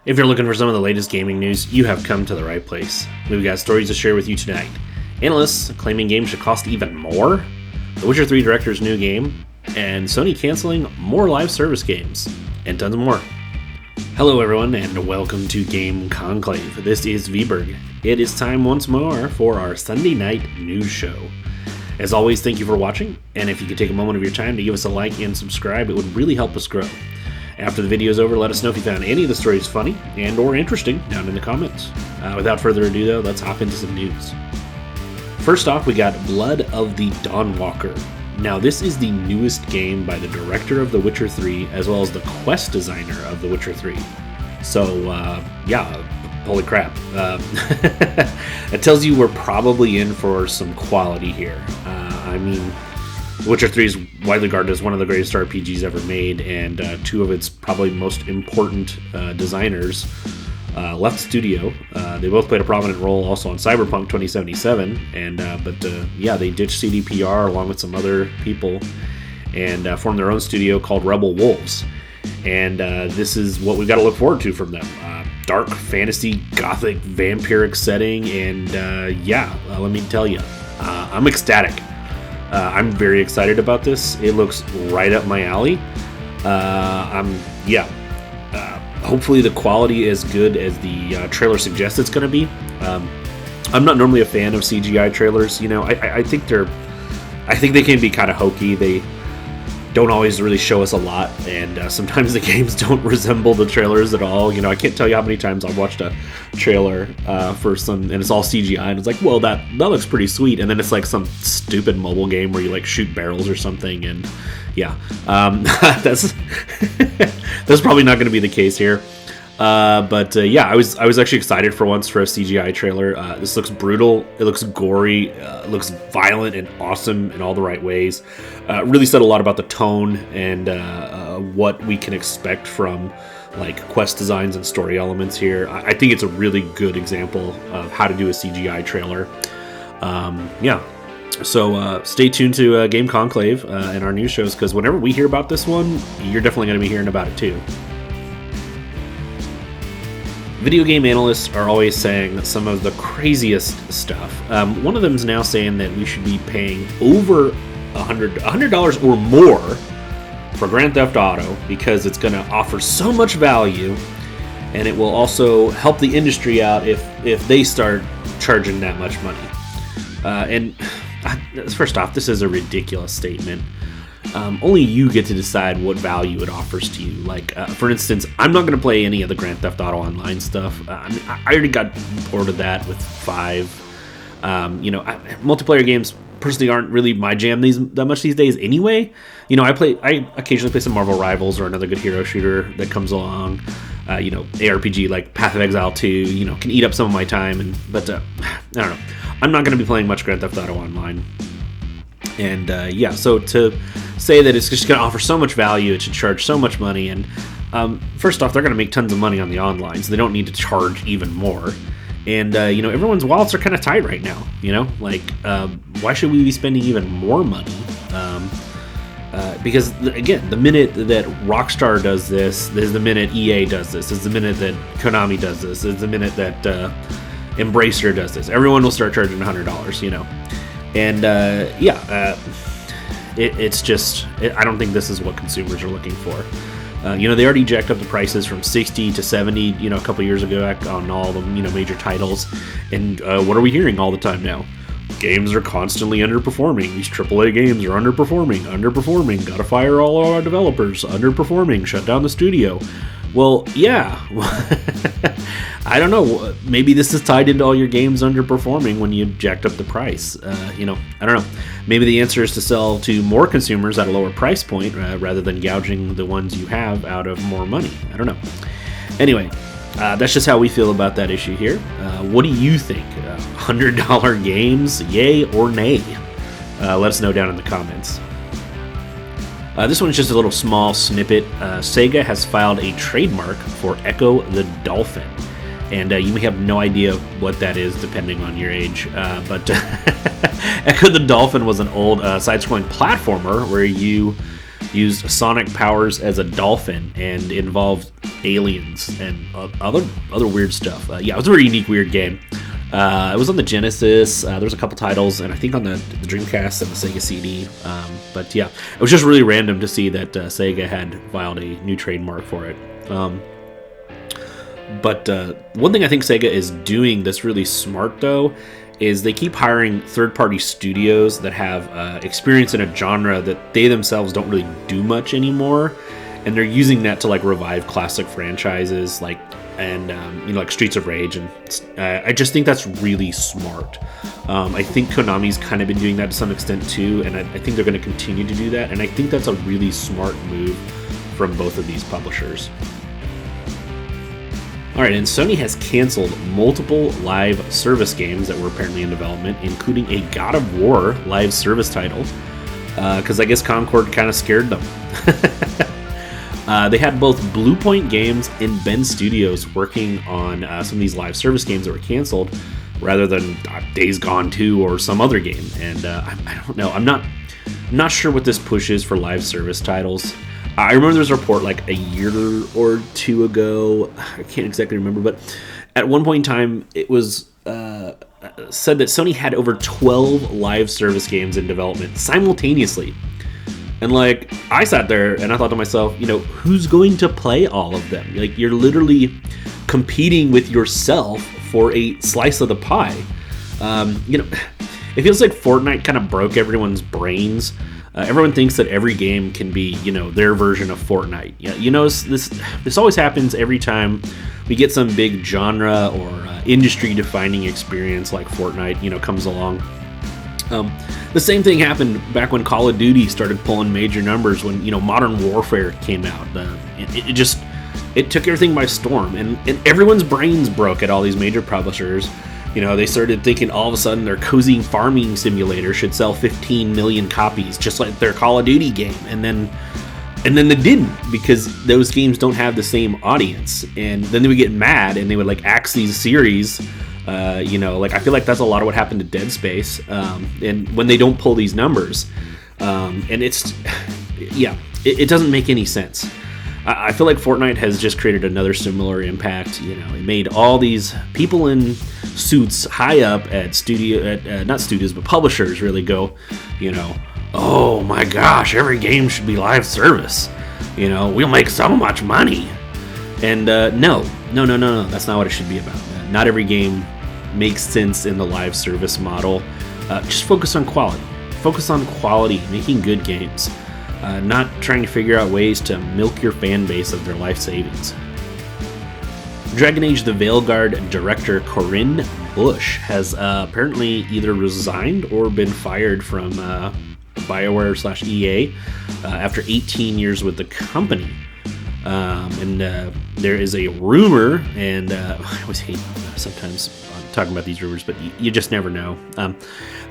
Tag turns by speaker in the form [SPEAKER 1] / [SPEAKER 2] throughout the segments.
[SPEAKER 1] If you're looking for some of the latest gaming news, you have come to the right place. We've got stories to share with you tonight. Analysts claiming games should cost even more, The Witcher 3 director's new game, and Sony canceling more live service games, and tons more. Hello everyone, and welcome to Game Conclave. This is Vberg. It is time once more for our Sunday night news show. As always, thank you for watching, and if you could take a moment of your time to give us a like and subscribe, it would really help us grow. After the video is over, let us know if you found any of the stories funny and or interesting down in the comments. Without further ado though, let's hop into some news. First off, we got Blood of the Dawnwalker. Now this is the newest game by the director of The Witcher 3 as well as the quest designer of The Witcher 3. So holy crap. It tells you we're probably in for some quality here. Witcher 3 is widely regarded as one of the greatest RPGs ever made, and two of its probably most important designers left the studio. They both played a prominent role also on Cyberpunk 2077, but they ditched CDPR along with some other people and formed their own studio called Rebel Wolves. And this is what we've got to look forward to from them. Dark fantasy, gothic, vampiric setting, and let me tell you, I'm ecstatic. I'm very excited about this. It looks right up my alley. Hopefully the quality is good as the trailer suggests it's going to be. I'm not normally a fan of CGI trailers. You know, I think they can be kind of hokey. They don't always really show us a lot, and sometimes the games don't resemble the trailers at all. You know, I can't tell you how many times I've watched a trailer for some, and it's all CGI, and it's like, well, that looks pretty sweet, and then it's like some stupid mobile game where you like shoot barrels or something, and that's that's probably not going to be the case here. I was actually excited for once for a CGI trailer. This looks brutal. It looks gory. It looks violent and awesome in all the right ways. Really said a lot about the tone and what we can expect from like quest designs and story elements here. I think it's a really good example of how to do a CGI trailer. So stay tuned to Game Conclave and our news shows, because whenever we hear about this one, you're definitely going to be hearing about it too. Video game analysts are always saying some of the craziest stuff. One of them is now saying that we should be paying over $100 or more for Grand Theft Auto because it's going to offer so much value, and it will also help the industry out if they start charging that much money. First off, this is a ridiculous statement. Only you get to decide what value it offers to you. Like, for instance, I'm not going to play any of the Grand Theft Auto Online stuff. I already got bored of that with 5. Multiplayer games personally aren't really my jam that much these days anyway. You know, I occasionally play some Marvel Rivals or another good hero shooter that comes along. ARPG like Path of Exile 2, can eat up some of my time. But I don't know. I'm not going to be playing much Grand Theft Auto Online. And so to say that it's just going to offer so much value, it should charge so much money, and first off, they're going to make tons of money on the online, so they don't need to charge even more. And everyone's wallets are kind of tight right now. Why should we be spending even more money? Because again, the minute that Rockstar does this is the minute EA does this, is the minute that Konami does this, is the minute that Embracer does this. Everyone will start charging $100. And it's just, I don't think this is what consumers are looking for. They already jacked up the prices from 60 to 70, a couple years ago on all the major titles. And what are we hearing all the time now? Games are constantly underperforming. These AAA games are underperforming. Gotta fire all our developers. Underperforming. Shut down the studio. Well, yeah. I don't know. Maybe this is tied into all your games underperforming when you jacked up the price. I don't know. Maybe the answer is to sell to more consumers at a lower price point rather than gouging the ones you have out of more money. I don't know. Anyway, that's just how we feel about that issue here. What do you think? $100 games, yay or nay? Let us know down in the comments. This one is just a little small snippet. Sega has filed a trademark for Ecco the Dolphin. And you may have no idea what that is depending on your age. But Ecco the Dolphin was an old side-scrolling platformer where you used sonic powers as a dolphin and involved aliens and other weird stuff. Yeah, it was a very unique, weird game. It was on the Genesis. There was a couple titles, and I think on the Dreamcast and the Sega CD. But yeah, it was just really random to see that Sega had filed a new trademark for it. But one thing I think Sega is doing that's really smart, though, is they keep hiring third-party studios that have experience in a genre that they themselves don't really do much anymore, and they're using that to like revive classic franchises like Streets of Rage, and I just think that's really smart. I think Konami's kind of been doing that to some extent too, and I think they're going to continue to do that, and I think that's a really smart move from both of these publishers. Alright, and Sony has canceled multiple live service games that were apparently in development, including a God of War live service title, because I guess Concord kind of scared them. They had both Bluepoint Games and Bend Studios working on some of these live service games that were canceled, rather than Days Gone 2 or some other game. And I don't know. I'm not sure what this push is for live service titles. I remember there was a report like a year or two ago. I can't exactly remember, but at one point in time, it was said that Sony had over 12 live service games in development simultaneously. And like, I sat there and I thought to myself, who's going to play all of them? Like, you're literally competing with yourself for a slice of the pie. It feels like Fortnite kind of broke everyone's brains. Everyone thinks that every game can be, their version of Fortnite. This always happens every time we get some big genre or industry-defining experience like Fortnite, comes along. The same thing happened back when Call of Duty started pulling major numbers when, Modern Warfare came out. It took everything by storm, and everyone's brains broke at all these major publishers. They started thinking all of a sudden their cozy farming simulator should sell 15 million copies, just like their Call of Duty game. And then they didn't, because those games don't have the same audience. And then they would get mad and they would like axe these series. I feel like that's a lot of what happened to Dead Space. And when they don't pull these numbers, and it doesn't make any sense. I feel like Fortnite has just created another similar impact. It made all these people in suits high up at not studios, but publishers really go, oh my gosh, every game should be live service. We'll make so much money. And no, that's not what it should be about. Not every game makes sense in the live service model. Just focus on quality. Focus on quality, making good games. Not trying to figure out ways to milk your fan base of their life savings. Dragon Age: The Veilguard director Corinne Bush has apparently either resigned or been fired from Bioware / EA after 18 years with the company. And there is a rumor, and I always hate sometimes talking about these rumors, but you just never know.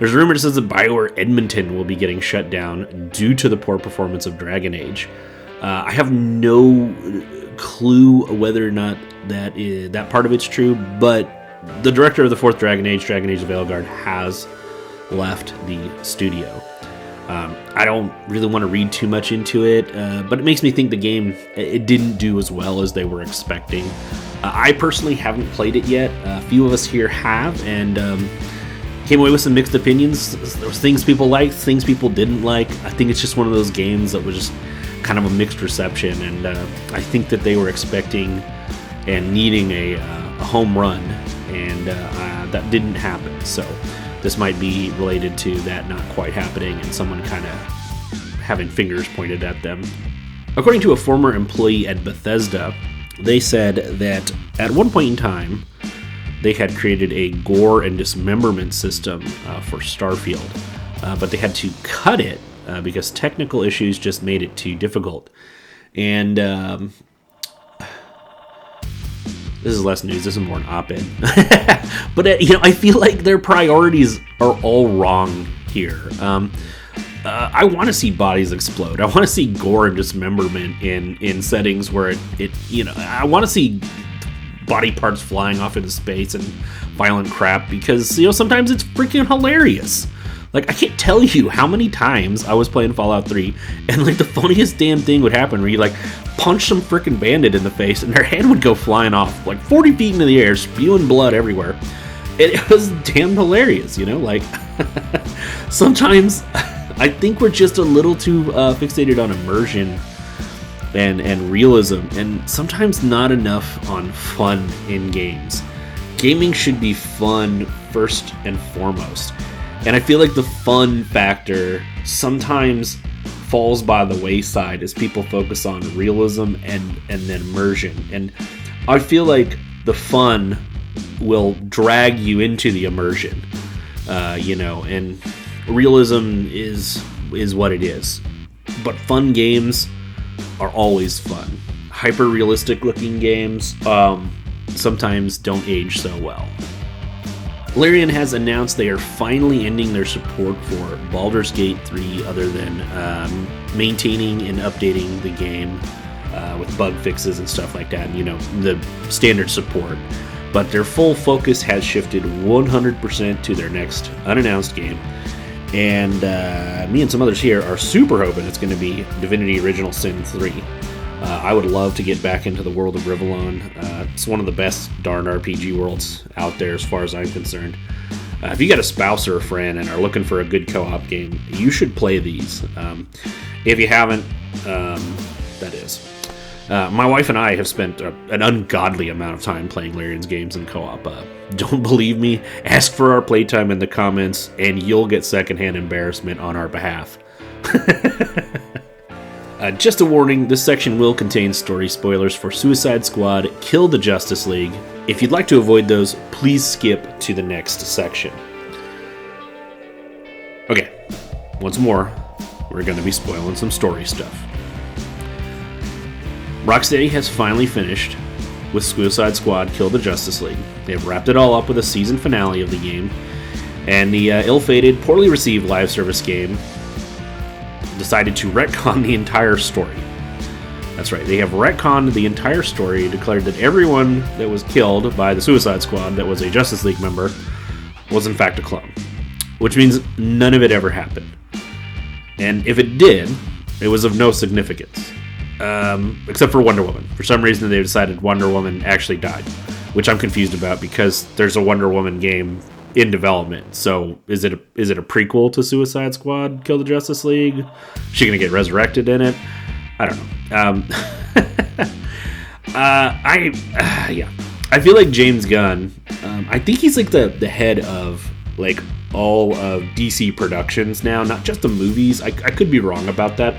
[SPEAKER 1] There's a rumor that says that Bioware Edmonton will be getting shut down due to the poor performance of Dragon Age. I have no clue whether or not that part of it's true, but the director of the fourth Dragon Age the Veilguard, has left the studio. I don't really want to read too much into it, but it makes me think the game, it didn't do as well as they were expecting. I personally haven't played it yet. A few of us here have, and came away with some mixed opinions. There was things people liked, things people didn't like. I think it's just one of those games that was just kind of a mixed reception, and I think that they were expecting and needing a home run, and that didn't happen. So this might be related to that not quite happening and someone kind of having fingers pointed at them. According to a former employee at Bethesda, they said that at one point in time, they had created a gore and dismemberment system for Starfield, but they had to cut it because technical issues just made it too difficult. And this is less news. This is more an op-ed. But I feel like their priorities are all wrong here. I want to see bodies explode. I want to see gore and dismemberment in settings where I want to see body parts flying off into space and violent crap, because sometimes it's freaking hilarious. Like, I can't tell you how many times I was playing Fallout 3, and, like, the funniest damn thing would happen where you, like, punch some freaking bandit in the face, and their hand would go flying off, like, 40 feet into the air, spewing blood everywhere. It was damn hilarious, you know? Like, sometimes I think we're just a little too fixated on immersion and realism, and sometimes not enough on fun in games. Gaming should be fun first and foremost. And I feel like the fun factor sometimes falls by the wayside as people focus on realism and then immersion. And I feel like the fun will drag you into the immersion, you know, and realism is what it is. But fun games are always fun. Hyper-realistic looking games sometimes don't age so well. Larian has announced they are finally ending their support for Baldur's Gate 3 other than maintaining and updating the game with bug fixes and stuff like that, you know, the standard support. But their full focus has shifted 100% to their next unannounced game. And me and some others here are super hoping it's going to be Divinity Original Sin 3. I would love to get back into the world of Rivellon. It's one of the best darn RPG worlds out there as far as I'm concerned. If you got a spouse or a friend and are looking for a good co-op game, you should play these. If you haven't, that is. My wife and I have spent an ungodly amount of time playing Larian's games in co-op. Don't believe me? Ask for our playtime in the comments, and you'll get secondhand embarrassment on our behalf. Just a warning, this section will contain story spoilers for Suicide Squad, Kill the Justice League. If you'd like to avoid those, please skip to the next section. Okay, once more, we're going to be spoiling some story stuff. Rocksteady has finally finished with Suicide Squad, Kill the Justice League. They've wrapped it all up with a season finale of the game, and the ill-fated, poorly received live service game decided to retcon the entire story. That's right, they have retconned the entire story, declared that everyone that was killed by the Suicide Squad that was a Justice League member was in fact a clone. Which means none of it ever happened. And if it did, it was of no significance. Except for Wonder Woman. For some reason they decided Wonder Woman actually died. Which I'm confused about because there's a Wonder Woman game in development. So is it a prequel to Suicide Squad, Kill the Justice League? Is she gonna get resurrected in it? I don't know. I feel like James Gunn. I think he's like the head of like all of DC Productions now, not just the movies. I could be wrong about that,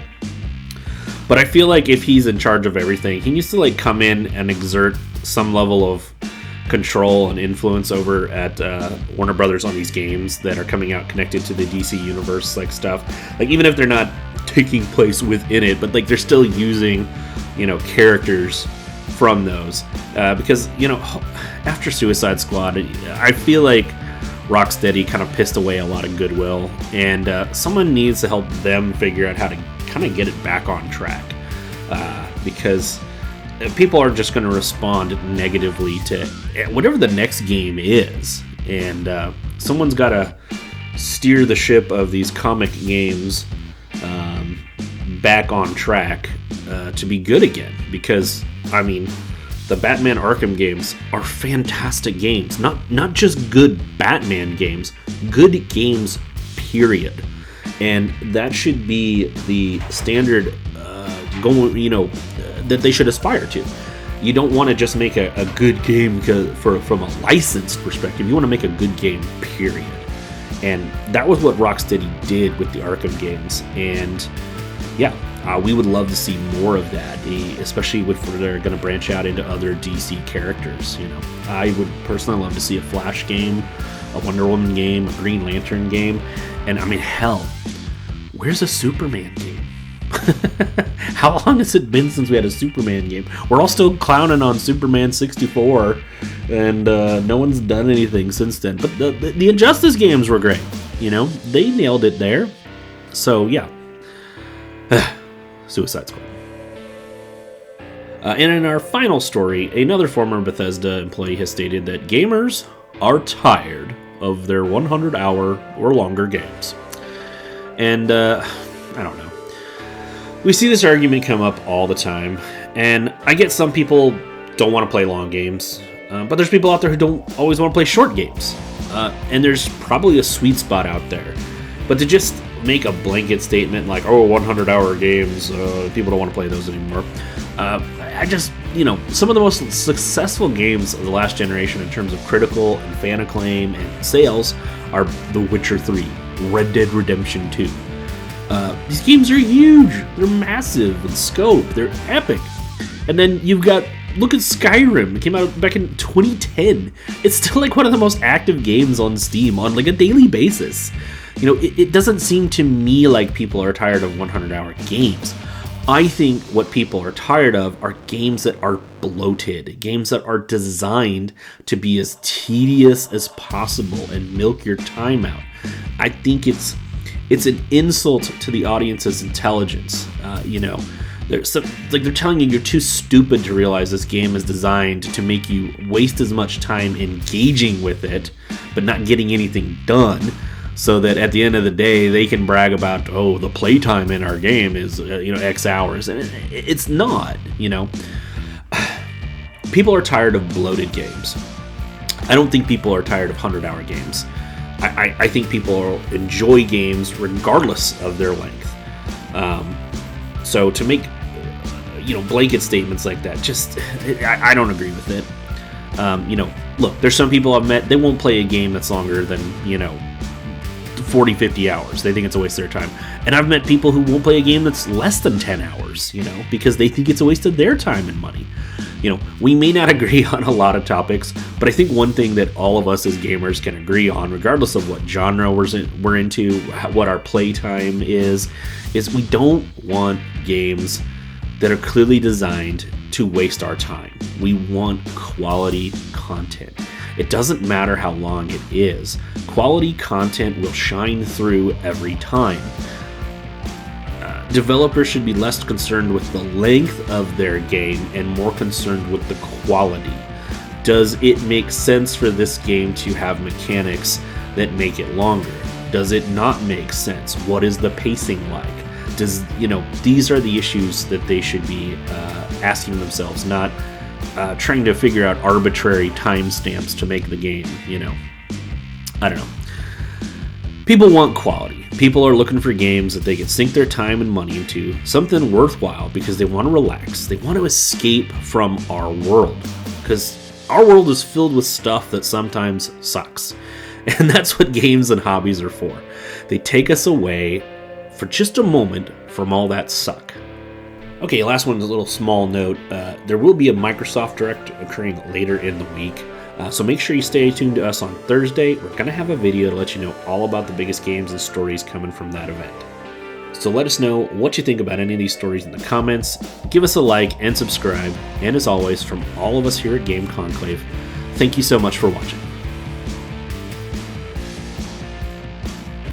[SPEAKER 1] but I feel like if he's in charge of everything, he needs to like come in and exert some level of control and influence over at Warner Brothers on these games that are coming out connected to the DC universe, like stuff. Like even if they're not taking place within it, but like they're still using, you know, characters from those. Because, you know, after Suicide Squad, I feel like Rocksteady kind of pissed away a lot of goodwill, and someone needs to help them figure out how to kind of get it back on track. Because people are just going to respond negatively to whatever the next game is, and someone's got to steer the ship of these comic games back on track to be good again. Because I mean, the Batman Arkham games are fantastic games, not just good Batman games, good games, period. And that should be the standard that they should aspire to. You don't want to just make a good game from a licensed perspective. You want to make a good game, period. And that was what Rocksteady did with the Arkham games. And yeah, we would love to see more of that, especially if they're going to branch out into other DC characters. You know, I would personally love to see a Flash game, a Wonder Woman game, a Green Lantern game, and I mean, hell, where's a Superman game? How long has it been since we had a Superman game? We're all still clowning on Superman 64, and no one's done anything since then. But the Injustice games were great. You know, they nailed it there. So yeah, Suicide Squad. And in our final story, another former Bethesda employee has stated that gamers are tired of their 100-hour or longer games. And, I don't know. We see this argument come up all the time, and I get some people don't want to play long games, but there's people out there who don't always want to play short games. And there's probably a sweet spot out there. But to just make a blanket statement like, 100-hour games, people don't want to play those anymore. I just, some of the most successful games of the last generation in terms of critical and fan acclaim and sales are The Witcher 3, Red Dead Redemption 2. These games are huge. They're massive in scope. They're epic. And then look at Skyrim. It came out back in 2010. It's still like one of the most active games on Steam on like a daily basis. It doesn't seem to me like people are tired of 100-hour games. I think what people are tired of are games that are bloated, games that are designed to be as tedious as possible and milk your time out. I think it's an insult to the audience's intelligence. They're telling you you're too stupid to realize this game is designed to make you waste as much time engaging with it, but not getting anything done. So that at the end of the day, they can brag about, the playtime in our game is, X hours. And it's not, People are tired of bloated games. I don't think people are tired of 100-hour games. I think people enjoy games regardless of their length. So to make, blanket statements like that, I don't agree with it. Look, there's some people I've met, they won't play a game that's longer than, 40, 50 hours. They think it's a waste of their time. And I've met people who won't play a game that's less than 10 hours, because they think it's a waste of their time and money. We may not agree on a lot of topics, but I think one thing that all of us as gamers can agree on, regardless of what genre we're into, what our playtime is we don't want games that are clearly designed to waste our time. We want quality content. It doesn't matter how long it is. Quality content will shine through every time. Developers should be less concerned with the length of their game and more concerned with the quality. Does it make sense for this game to have mechanics that make it longer? Does it not make sense? What is the pacing like? These are the issues that they should be asking themselves, not trying to figure out arbitrary timestamps to make the game, I don't know. People want quality. People are looking for games that they can sink their time and money into, something worthwhile, because they want to relax. They want to escape from our world, because our world is filled with stuff that sometimes sucks. And that's what games and hobbies are for. They take us away for just a moment from all that suck. Okay, last one is a little small note. There will be a Microsoft Direct occurring later in the week. So make sure you stay tuned to us on Thursday. We're going to have a video to let you know all about the biggest games and stories coming from that event. So let us know what you think about any of these stories in the comments. Give us a like and subscribe. And as always, from all of us here at Game Conclave, thank you so much for watching.